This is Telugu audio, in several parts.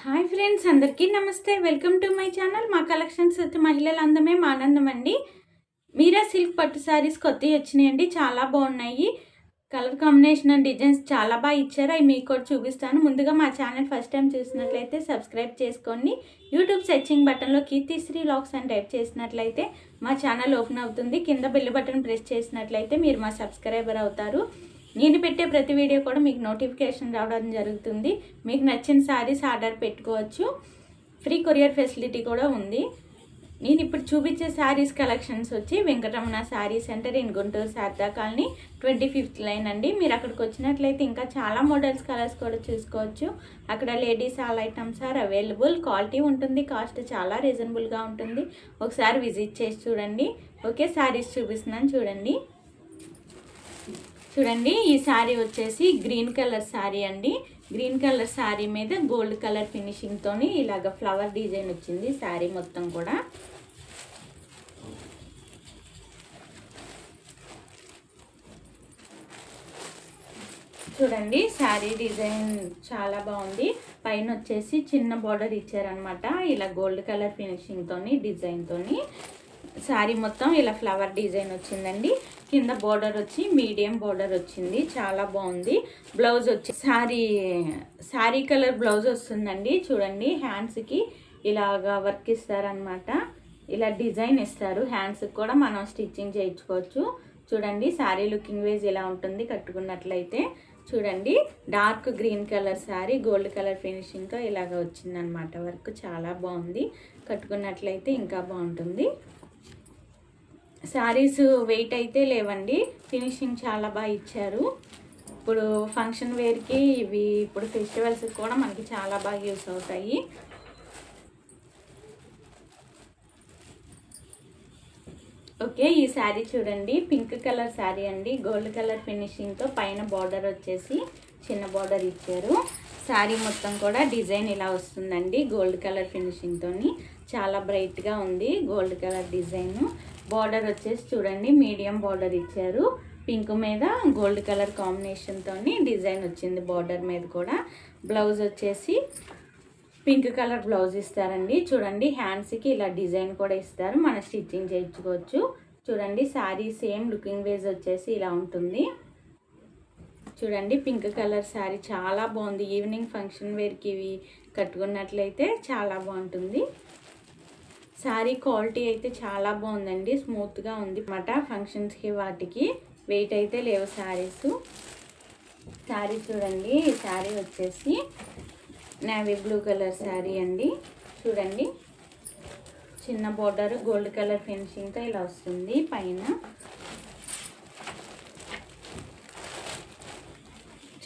హాయ్ ఫ్రెండ్స్, అందరికీ నమస్తే. Welcome to my channel. మా కలెక్షన్స్ అయితే మహిళల అందమే మా ఆనందం అండి. మీరా సిల్క్ పట్టు శారీస్ కొత్తవి వచ్చినాయండి, చాలా బాగున్నాయి. కలర్ కాంబినేషన్ అండ్ డిజైన్స్ చాలా బాగా ఇచ్చారు. అవి మీకు కూడా చూపిస్తాను. ముందుగా మా ఛానల్ ఫస్ట్ టైం చూసినట్లయితే సబ్స్క్రైబ్ చేసుకోండి. యూట్యూబ్ సెర్చింగ్ బటన్లో కీర్తిశ్రీ వ్లాగ్స్ అని టైప్ చేసినట్లయితే మా ఛానల్ ఓపెన్ అవుతుంది. కింద బెల్ బటన్ ప్రెస్ చేసినట్లయితే మీరు మా సబ్స్క్రైబర్ అవుతారు. నేను పెట్టే ప్రతి వీడియో కూడా మీకు నోటిఫికేషన్ రావడం జరుగుతుంది. మీకు నచ్చిన శారీస్ ఆర్డర్ పెట్టుకోవచ్చు. ఫ్రీ కొరియర్ ఫెసిలిటీ కూడా ఉంది. నేను ఇప్పుడు చూపించే శారీస్ కలెక్షన్స్ వచ్చి Venkataramana sari centre in Guntur Sharada colony 25th line అండి. మీరు అక్కడికి వచ్చినట్లయితే ఇంకా చాలా మోడల్స్ కలర్స్ కూడా చూసుకోవచ్చు. అక్కడ ladies all items are available. Quality ఉంటుంది, కాస్ట్ చాలా రీజనబుల్గా ఉంటుంది. ఒకసారి విజిట్ చేసి చూడండి. ఓకే, శారీస్ చూపిస్తున్నాను చూడండి. చూడండి, ఈ శారీ వచ్చేసి గ్రీన్ కలర్ శారీ అండి. గ్రీన్ కలర్ శారీ మీద గోల్డ్ కలర్ ఫినిషింగ్తో ఇలాగ ఫ్లవర్ డిజైన్ వచ్చింది శారీ మొత్తం కూడా. చూడండి, శారీ డిజైన్ చాలా బాగుంది. పైన వచ్చేసి చిన్న బార్డర్ ఇచ్చారనమాట. ఇలా గోల్డ్ కలర్ ఫినిషింగ్తో డిజైన్తో శారీ మొత్తం ఇలా ఫ్లవర్ డిజైన్ వచ్చిందండి. కింద బార్డర్ వచ్చి మీడియం బార్డర్ వచ్చింది, చాలా బాగుంది. బ్లౌజ్ వచ్చి శారీ కలర్ బ్లౌజ్ వస్తుందండి. చూడండి, హ్యాండ్స్కి ఇలాగా వర్క్ ఇస్తారనమాట. ఇలా డిజైన్ ఇస్తారు. హ్యాండ్స్కి కూడా మనం స్టిచ్చింగ్ చేయించుకోవచ్చు. చూడండి, శారీ లుకింగ్ వైజ్ ఇలా ఉంటుంది కట్టుకున్నట్లయితే. చూడండి, dark green colour sari gold colour ఫినిషింగ్తో ఇలాగ వచ్చిందనమాట. వర్క్ చాలా బాగుంది. కట్టుకున్నట్లయితే ఇంకా బాగుంటుంది. శారీస్ వెయిట్ అయితే లేవండి, ఫినిషింగ్ చాలా బాగా ఇచ్చారు. ఇప్పుడు ఫంక్షన్ వేర్కి ఇవి ఇప్పుడు ఫెస్టివల్స్కి కూడా మనకి చాలా బాగా యూస్ అవుతాయి. ఓకే, ఈ శారీ చూడండి, పింక్ కలర్ శారీ అండి. గోల్డ్ కలర్ ఫినిషింగ్తో పైన బార్డర్ వచ్చేసి చిన్న బార్డర్ ఇచ్చారు. శారీ మొత్తం కూడా డిజైన్ ఇలా వస్తుందండి. గోల్డ్ కలర్ ఫినిషింగ్తో చాలా బ్రైట్గా ఉంది గోల్డ్ కలర్ డిజైన్. బార్డర్ వచ్చేసి చూడండి, మీడియం బార్డర్ ఇచ్చారు. పింక్ మీద గోల్డ్ కలర్ కాంబినేషన్తో డిజైన్ వచ్చింది బార్డర్ మీద కూడా. బ్లౌజ్ వచ్చేసి పింక్ కలర్ బ్లౌజ్ ఇస్తారండి. చూడండి, హ్యాండ్స్కి ఇలా డిజైన్ కూడా ఇస్తారు, మనం స్టిచ్చింగ్ చేయించుకోవచ్చు. చూడండి, శారీ సేమ్ లుకింగ్ వేజ్ వచ్చేసి ఇలా ఉంటుంది. చూడండి, పింక్ కలర్ శారీ చాలా బాగుంది. ఈవినింగ్ ఫంక్షన్ వేర్కి ఇవి కట్టుకున్నట్లయితే చాలా బాగుంటుంది. శారీ క్వాలిటీ అయితే చాలా బాగుందండి, స్మూత్గా ఉంది అన్నమాట. ఫంక్షన్స్కి వాటికి వెయిట్ అయితే లేవు శారీస్. శారీ చూడండి, ఈ శారీ వచ్చేసి నేవీ బ్లూ కలర్ శారీ అండి. చూడండి, చిన్న బార్డర్ గోల్డ్ కలర్ ఫినిషింగ్తో ఇలా వస్తుంది పైన.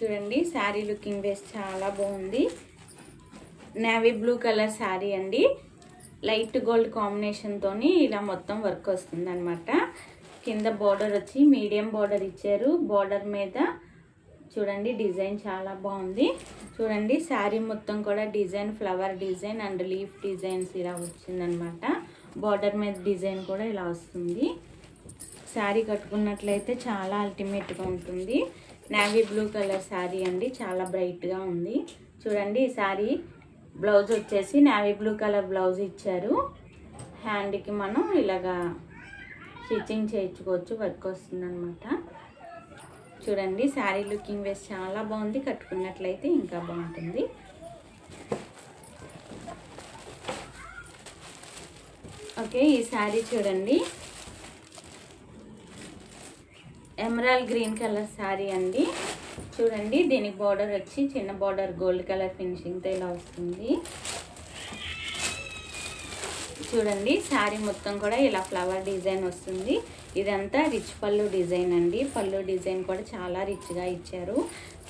చూడండి, శారీ లుకింగ్ వేస్ చాలా బాగుంది. నేవీ బ్లూ కలర్ శారీ అండి. లైట్ గోల్డ్ కాంబినేషన్తో ఇలా మొత్తం వర్క్ వస్తుంది అనమాట. కింద బార్డర్ వచ్చి మీడియం బార్డర్ ఇచ్చారు. బార్డర్ మీద చూడండి డిజైన్ చాలా బాగుంది. చూడండి, శారీ మొత్తం కూడా design flower design and leaf designs ఇలా వచ్చిందనమాట. బార్డర్ మీద డిజైన్ కూడా ఇలా వస్తుంది. శారీ కట్టుకున్నట్లయితే చాలా అల్టిమేట్గా ఉంటుంది. నేవీ బ్లూ కలర్ శారీ అండి, చాలా బ్రైట్గా ఉంది. చూడండి, ఈ శారీ బ్లౌజ్ వచ్చేసి నేవీ బ్లూ కలర్ బ్లౌజ్ ఇచ్చారు. హ్యాండ్కి మనం ఇలాగా స్టిచ్చింగ్ చేయించుకోవచ్చు, వర్క్ వస్తుంది అనమాట. చూడండి, శారీ లుకింగ్ వేస్ చాలా బాగుంది. కట్టుకున్నట్లయితే ఇంకా బాగుంటుంది. ఓకే, ఈ శారీ చూడండి, ఎమరాల్డ్ గ్రీన్ కలర్ శారీ అండి. చూడండి, దీనికి బార్డర్ వచ్చి చిన్న బార్డర్ గోల్డ్ కలర్ ఫినిషింగ్తో ఇలా వస్తుంది. చూడండి, శారీ మొత్తం కూడా ఇలా ఫ్లవర్ డిజైన్ వస్తుంది. ఇదంతా రిచ్ పళ్ళు డిజైన్ అండి. పళ్ళు డిజైన్ కూడా చాలా రిచ్గా ఇచ్చారు.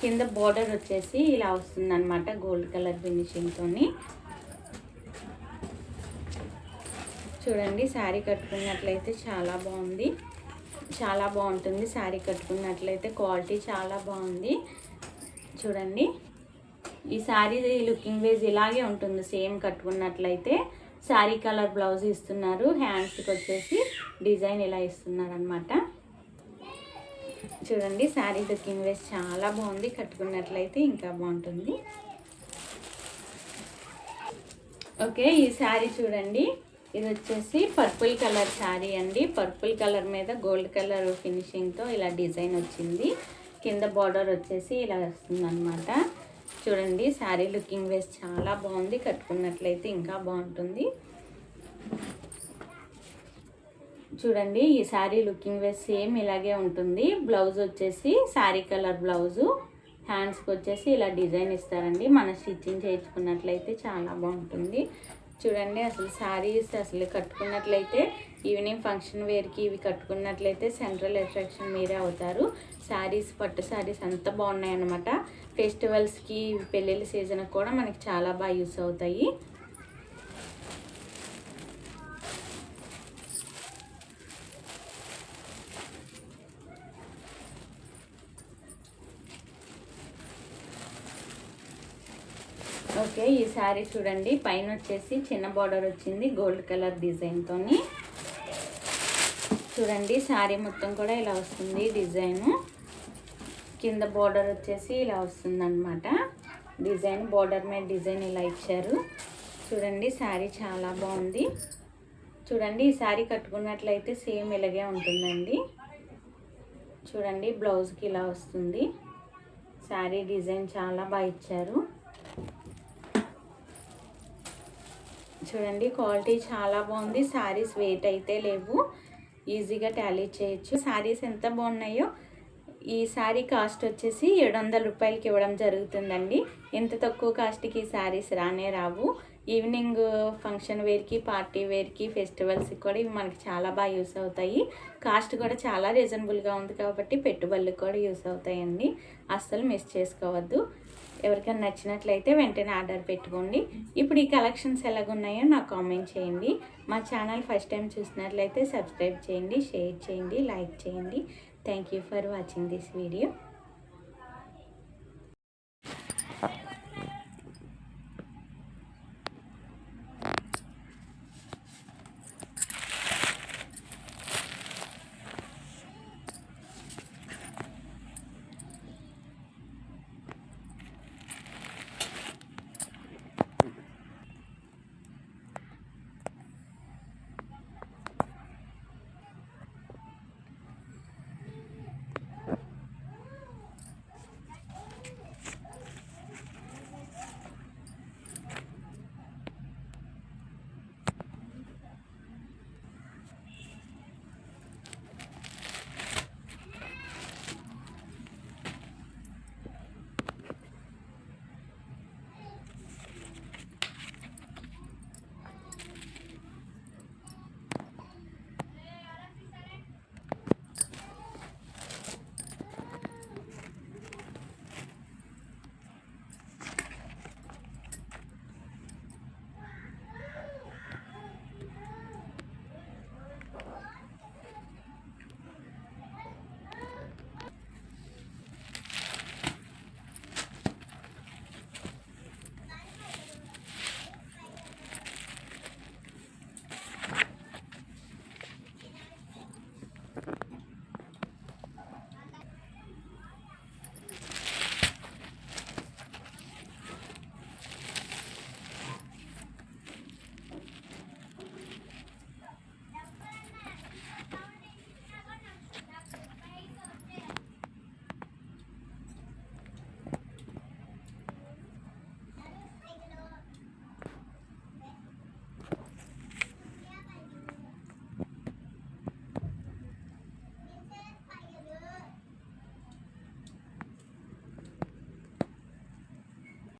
కింద బార్డర్ వచ్చేసి ఇలా వస్తుంది అనమాట గోల్డ్ కలర్ ఫినిషింగ్తో. చూడండి, శారీ కట్టుకున్నట్లయితే చాలా బాగుంది, చాలా బాగుంటుంది. శారీ కట్టుకున్నట్లయితే క్వాలిటీ చాలా బాగుంది. చూడండి, ఈ శారీ లుకింగ్ వేజ్ ఇలాగే ఉంటుంది సేమ్ కట్టుకున్నట్లయితే. శారీ కలర్ బ్లౌజ్ ఇస్తున్నారు. హ్యాండ్స్కి వచ్చేసి డిజైన్ ఇలా ఇస్తున్నారు అనమాట. చూడండి, శారీ లుకింగ్ వేజ్ చాలా బాగుంది. కట్టుకున్నట్లయితే ఇంకా బాగుంటుంది. ఓకే, ఈ శారీ చూడండి. ఇది వచ్చేసి పర్పుల్ కలర్ శారీ అండి. పర్పుల్ కలర్ మీద గోల్డ్ కలర్ ఫినిషింగ్తో ఇలా డిజైన్ వచ్చింది. కింద బార్డర్ వచ్చేసి ఇలా వస్తుందన్నమాట. చూడండి, శారీ లుకింగ్ వేస్ చాలా బాగుంది. కట్టుకున్నట్లయితే ఇంకా బాగుంటుంది. చూడండి, ఈ శారీ లుకింగ్ వేస్ సేమ్ ఇలాగే ఉంటుంది. బ్లౌజ్ వచ్చేసి శారీ కలర్ బ్లౌజు. హ్యాండ్స్కి వచ్చేసి ఇలా డిజైన్ ఇస్తారండి. మన స్టిచ్చింగ్ చేయించుకున్నట్లయితే చాలా బాగుంటుంది. చూడండి, అసలు శారీస్ అసలు కట్టుకున్నట్లయితే ఈవినింగ్ ఫంక్షన్ వేర్కి ఇవి కట్టుకున్నట్లయితే సెంట్రల్ అట్రాక్షన్ మీరే అవుతారు. శారీస్, పట్టు శారీస్ అంత బాగున్నాయి అన్నమాట. ఫెస్టివల్స్కి, పెళ్ళిళ్ళ సీజన్కి కూడా మనకి చాలా బాగా యూస్ అవుతాయి. ఓకే, ఈ శారీ చూడండి. పైన వచ్చేసి చిన్న బార్డర్ వచ్చింది గోల్డ్ కలర్ డిజైన్తోని. చూడండి, శారీ మొత్తం కూడా ఇలా వస్తుంది డిజైను. కింద బార్డర్ వచ్చేసి ఇలా వస్తుంది అనమాట. డిజైన్ బార్డర్ మీద డిజైన్ ఇలా ఇచ్చారు. చూడండి, శారీ చాలా బాగుంది. చూడండి, ఈ శారీ కట్టుకున్నట్లయితే సేమ్ ఇలాగే ఉంటుందండి. చూడండి, బ్లౌజ్కి ఇలా వస్తుంది. శారీ డిజైన్ చాలా బాగా ఇచ్చారు. చూడండి, క్వాలిటీ చాలా బాగుంది. శారీస్ వెయిట్ అయితే లేవు, ఈజీగా టాలీ చేయొచ్చు. శారీస్ ఎంత బాగున్నాయో. ఈ శారీ కాస్ట్ వచ్చేసి 700 రూపాయలకి ఇవ్వడం జరుగుతుందండి. ఎంత తక్కువ కాస్ట్కి ఈ శారీస్ రానే రావు. ఈవినింగ్ ఫంక్షన్ వేర్కి, పార్టీ వేర్కి, ఫెస్టివల్స్కి కూడా ఇవి మనకి చాలా బాగా యూస్ అవుతాయి. కాస్ట్ కూడా చాలా రీజనబుల్గా ఉంది కాబట్టి పెట్టుబడులకు కూడా యూస్ అవుతాయండి. అస్సలు మిస్ చేసుకోవద్దు. ఎవరికైనా నచ్చినట్లయితే వెంటనే ఆర్డర్ పెట్టుకోండి. ఇప్పుడు ఈ కలెక్షన్స్ ఎలాగున్నాయో నాకు కామెంట్ చేయండి. మా ఛానల్ ఫస్ట్ టైం చూసినట్లయితే సబ్స్క్రైబ్ చేయండి, షేర్ చేయండి, లైక్ చేయండి. Thank you for watching this video.